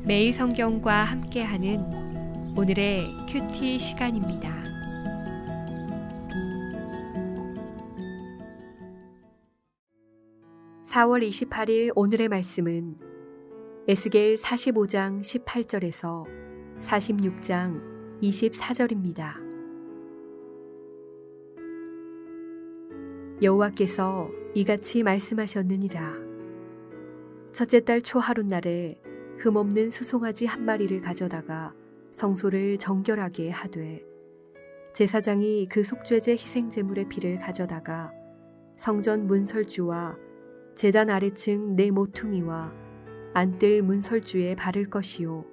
매일 성경과 함께하는 오늘의 큐티 시간입니다. (4월 28일) 오늘의 말씀은 에스겔 45장 18절에서 46장 24절입니다. 여호와께서 이같이 말씀하셨느니라. 첫째 달 초하룻날에 흠없는 수송아지 한 마리를 가져다가 성소를 정결하게 하되, 제사장이 그 속죄제 희생제물의 피를 가져다가 성전 문설주와 제단 아래층 네 모퉁이와 안뜰 문설주에 바를 것이요,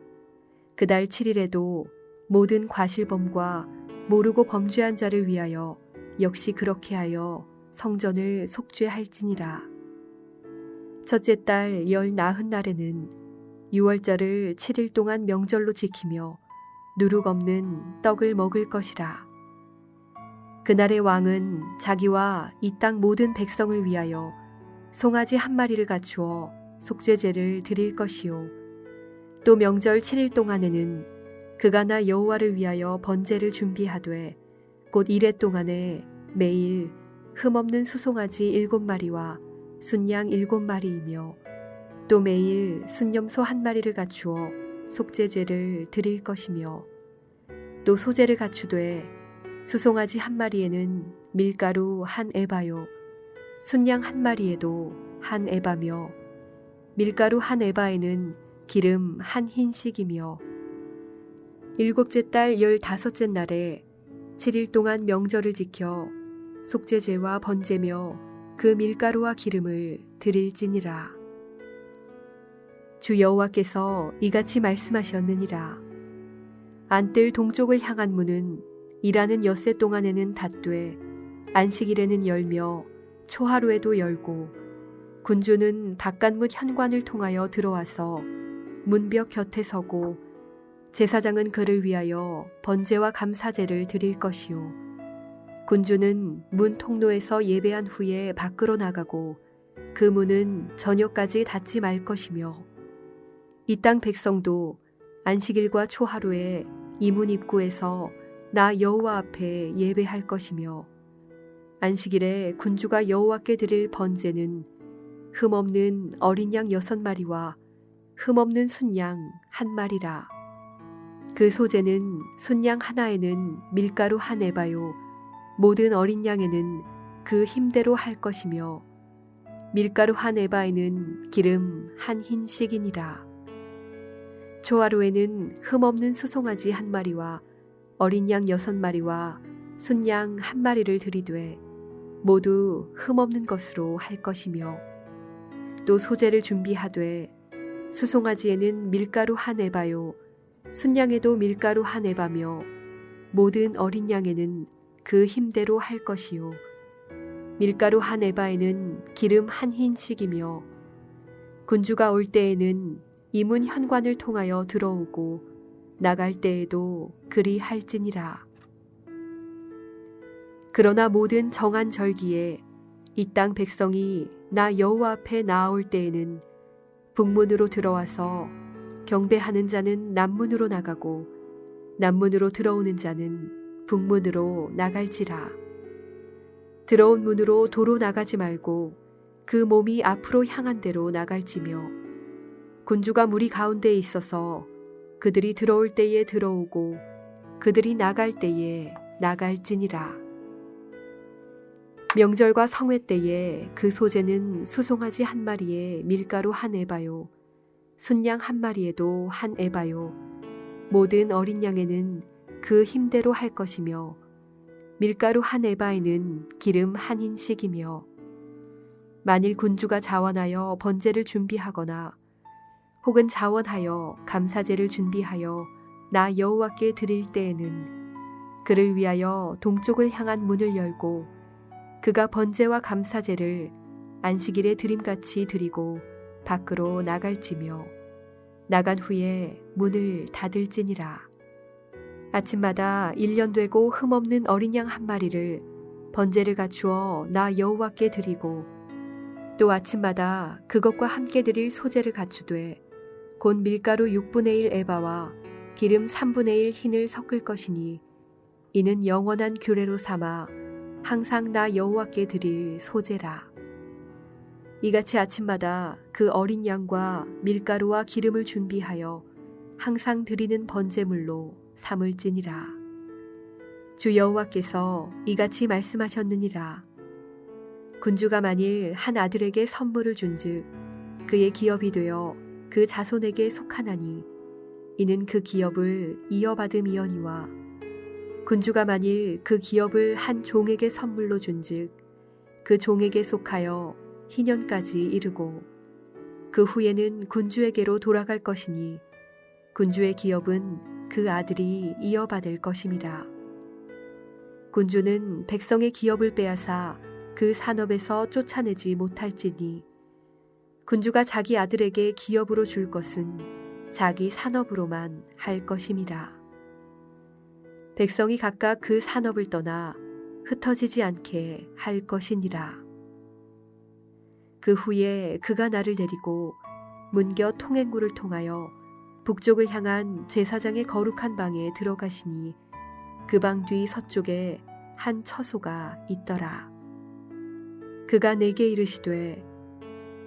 그달 7일에도 모든 과실범과 모르고 범죄한 자를 위하여 역시 그렇게 하여 성전을 속죄할지니라. 첫째 달 열 나흔 날에는 유월절을 7일 동안 명절로 지키며 누룩 없는 떡을 먹을 것이라. 그날의 왕은 자기와 이 땅 모든 백성을 위하여 송아지 한 마리를 갖추어 속죄제를 드릴 것이요, 또 명절 7일 동안에는 그가 나 여호와를 위하여 번제를 준비하되, 곧 이래 동안에 매일 흠없는 수송아지 7마리와 순양 7마리이며, 또 매일 순염소 한 마리를 갖추어 속죄제를 드릴 것이며, 또 소제를 갖추되 수송아지 한 마리에는 밀가루 한 에바요, 순양 한 마리에도 한 에바며, 밀가루 한 에바에는 기름 한 흰씩이며, 일곱째 달 15째 날에 7일 동안 명절을 지켜 속죄제와 번제며 그 밀가루와 기름을 드릴지니라. 주 여호와께서 이같이 말씀하셨느니라. 안뜰 동쪽을 향한 문은 일하는 엿새 동안에는 닫되 안식일에는 열며 초하루에도 열고, 군주는 바깥문 현관을 통하여 들어와서 문벽 곁에 서고, 제사장은 그를 위하여 번제와 감사제를 드릴 것이요, 군주는 문 통로에서 예배한 후에 밖으로 나가고 그 문은 저녁까지 닫지 말 것이며, 이 땅 백성도 안식일과 초하루에 이 문 입구에서 나 여호와 앞에 예배할 것이며, 안식일에 군주가 여호와께 드릴 번제는 흠없는 어린 양 6마리와 흠없는 순양 1마리라. 그 소제는 순양 하나에는 밀가루 한 에바요, 모든 어린 양에는 그 힘대로 할 것이며, 밀가루 한 에바에는 기름 한 흰씩이니라. 초하루에는 흠없는 수송아지 1마리와 어린 양 6마리와 순양 1마리를 드리되 모두 흠없는 것으로 할 것이며, 또 소제를 준비하되 수송아지에는 밀가루 한 에바요, 순양에도 밀가루 한 에바며, 모든 어린 양에는 그 힘대로 할 것이요, 밀가루 한 에바에는 기름 한 흰씩이며, 군주가 올 때에는 이 문 현관을 통하여 들어오고 나갈 때에도 그리 할지니라. 그러나 모든 정한 절기에 이 땅 백성이 나 여호와 앞에 나아올 때에는 북문으로 들어와서 경배하는 자는 남문으로 나가고 남문으로 들어오는 자는 북문으로 나갈지라. 들어온 문으로 도로 나가지 말고 그 몸이 앞으로 향한 대로 나갈지며, 군주가 무리 가운데에 있어서 그들이 들어올 때에 들어오고 그들이 나갈 때에 나갈지니라. 명절과 성회 때에 그 소제는 수송아지 1마리에 밀가루 한 에바요, 순양 1마리에도 한 에바요, 모든 어린 양에는 그 힘대로 할 것이며, 밀가루 한 에바에는 기름 한 흰씩이며, 만일 군주가 자원하여 번제를 준비하거나 혹은 자원하여 감사제를 준비하여 나 여호와께 드릴 때에는 그를 위하여 동쪽을 향한 문을 열고 그가 번제와 감사제를 안식일에 드림같이 드리고 밖으로 나갈지며, 나간 후에 문을 닫을지니라. 아침마다 1년 되고 흠없는 어린 양 1마리를 번제를 갖추어 나 여호와께 드리고, 또 아침마다 그것과 함께 드릴 소재를 갖추되 곧 밀가루 6분의 1 에바와 기름 3분의 1 흰을 섞을 것이니 이는 영원한 규례로 삼아 항상 나 여호와께 드릴 소재라. 이같이 아침마다 그 어린 양과 밀가루와 기름을 준비하여 항상 드리는 번제물로 삼을지니라. 주 여호와께서 이같이 말씀하셨느니라. 군주가 만일 한 아들에게 선물을 준즉 그의 기업이 되어 그 자손에게 속하나니 이는 그 기업을 이어받음이어니와 군주가 만일 그 기업을 한 종에게 선물로 준즉 그 종에게 속하여 희년까지 이르고 그 후에는 군주에게로 돌아갈 것이니 군주의 기업은 그 아들이 이어받을 것임이라. 군주는 백성의 기업을 빼앗아 그 산업에서 쫓아내지 못할지니 군주가 자기 아들에게 기업으로 줄 것은 자기 산업으로만 할 것임이라. 백성이 각각 그 산업을 떠나 흩어지지 않게 할 것이니라. 그 후에 그가 나를 데리고 문곁 통행구를 통하여 북쪽을 향한 제사장의 거룩한 방에 들어가시니 그 방 뒤 서쪽에 한 처소가 있더라. 그가 내게 이르시되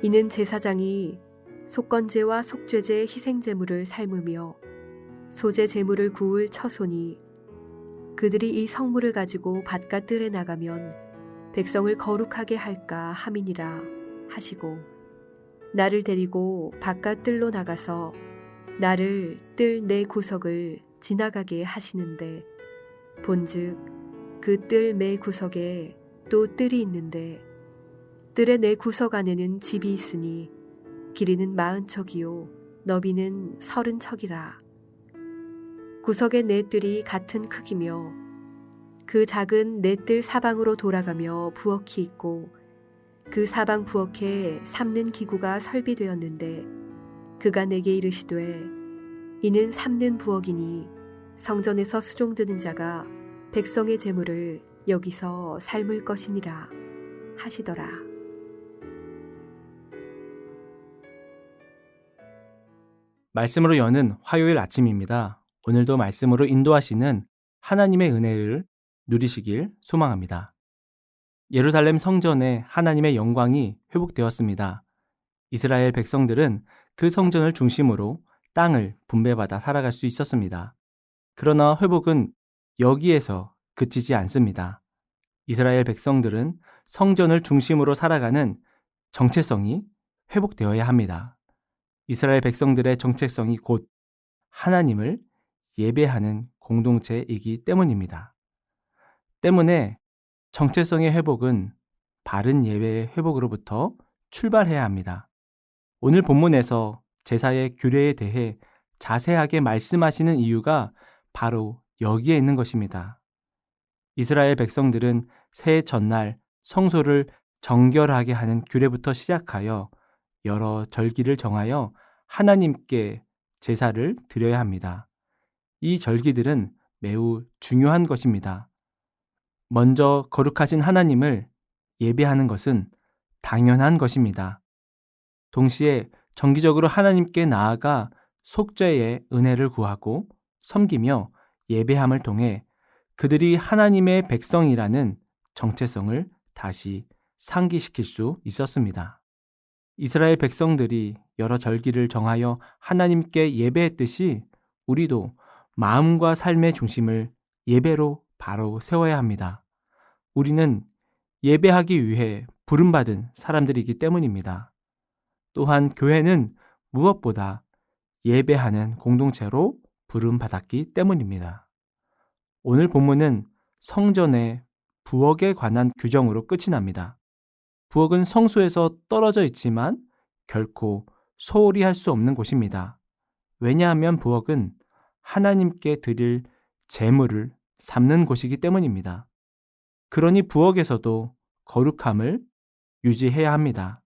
이는 제사장이 속건제와 속죄제 희생제물을 삶으며 소제 제물을 구울 처소니 그들이 이 성물을 가지고 바깥 뜰에 나가면 백성을 거룩하게 할까 함이니라 하시고 나를 데리고 바깥 뜰로 나가서 나를 뜰 네 구석을 지나가게 하시는데 본즉 그 뜰 매 구석에 또 뜰이 있는데 뜰의 네 구석 안에는 집이 있으니 길이는 40척이요 너비는 30척이라. 구석의 네 뜰이 같은 크기며 그 작은 네 뜰 사방으로 돌아가며 부엌이 있고 그 사방 부엌에 삶는 기구가 설비되었는데 그가 내게 이르시되 이는 삶는 부엌이니 성전에서 수종드는 자가 백성의 제물을 여기서 삶을 것이니라 하시더라. 말씀으로 여는 화요일 아침입니다. 오늘도 말씀으로 인도하시는 하나님의 은혜를 누리시길 소망합니다. 예루살렘 성전에 하나님의 영광이 회복되었습니다. 이스라엘 백성들은 그 성전을 중심으로 땅을 분배받아 살아갈 수 있었습니다. 그러나 회복은 여기에서 그치지 않습니다. 이스라엘 백성들은 성전을 중심으로 살아가는 정체성이 회복되어야 합니다. 이스라엘 백성들의 정체성이 곧 하나님을 예배하는 공동체이기 때문입니다. 때문에 정체성의 회복은 바른 예배의 회복으로부터 출발해야 합니다. 오늘 본문에서 제사의 규례에 대해 자세하게 말씀하시는 이유가 바로 여기에 있는 것입니다. 이스라엘 백성들은 새해 전날 성소를 정결하게 하는 규례부터 시작하여 여러 절기를 정하여 하나님께 제사를 드려야 합니다. 이 절기들은 매우 중요한 것입니다. 먼저 거룩하신 하나님을 예배하는 것은 당연한 것입니다. 동시에 정기적으로 하나님께 나아가 속죄의 은혜를 구하고 섬기며 예배함을 통해 그들이 하나님의 백성이라는 정체성을 다시 상기시킬 수 있었습니다. 이스라엘 백성들이 여러 절기를 정하여 하나님께 예배했듯이 우리도 마음과 삶의 중심을 예배로 바로 세워야 합니다. 우리는 예배하기 위해 부름받은 사람들이기 때문입니다. 또한 교회는 무엇보다 예배하는 공동체로 부름받았기 때문입니다. 오늘 본문은 성전의 부엌에 관한 규정으로 끝이 납니다. 부엌은 성소에서 떨어져 있지만 결코 소홀히 할 수 없는 곳입니다. 왜냐하면 부엌은 하나님께 드릴 제물을 삶는 곳이기 때문입니다. 그러니 부엌에서도 거룩함을 유지해야 합니다.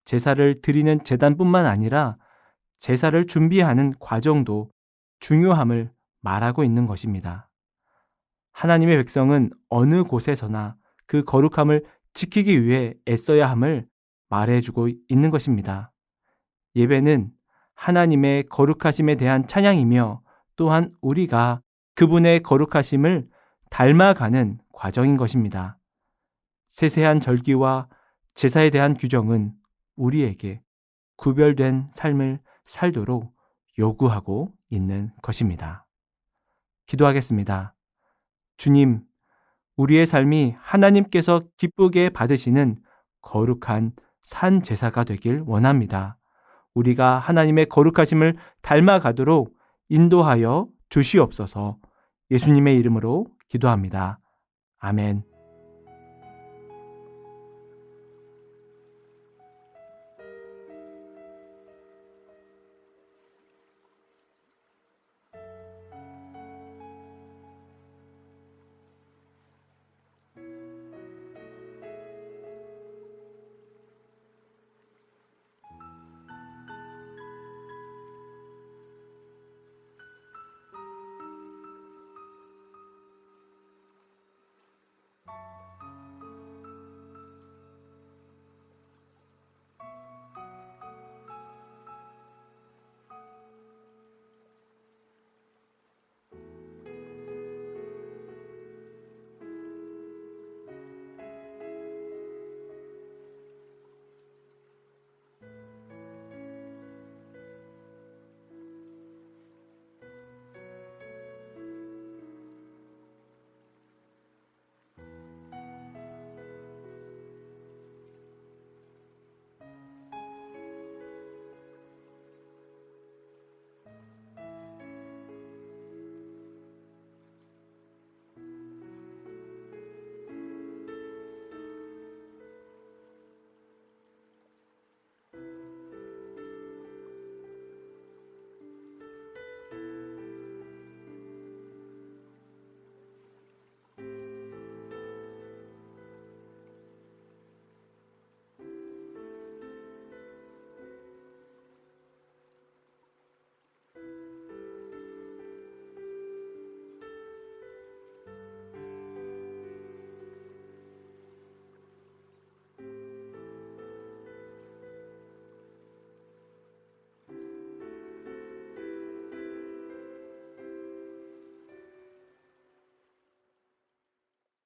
제사를 드리는 제단뿐만 아니라 제사를 준비하는 과정도 중요함을 말하고 있는 것입니다. 하나님의 백성은 어느 곳에서나 그 거룩함을 지키기 위해 애써야 함을 말해주고 있는 것입니다. 예배는 하나님의 거룩하심에 대한 찬양이며 또한 우리가 그분의 거룩하심을 닮아가는 과정인 것입니다. 세세한 절기와 제사에 대한 규정은 우리에게 구별된 삶을 살도록 요구하고 있는 것입니다. 기도하겠습니다. 주님, 우리의 삶이 하나님께서 기쁘게 받으시는 거룩한 산 제사가 되길 원합니다. 우리가 하나님의 거룩하심을 닮아가도록 인도하여 주시옵소서. 예수님의 이름으로 기도합니다. 아멘.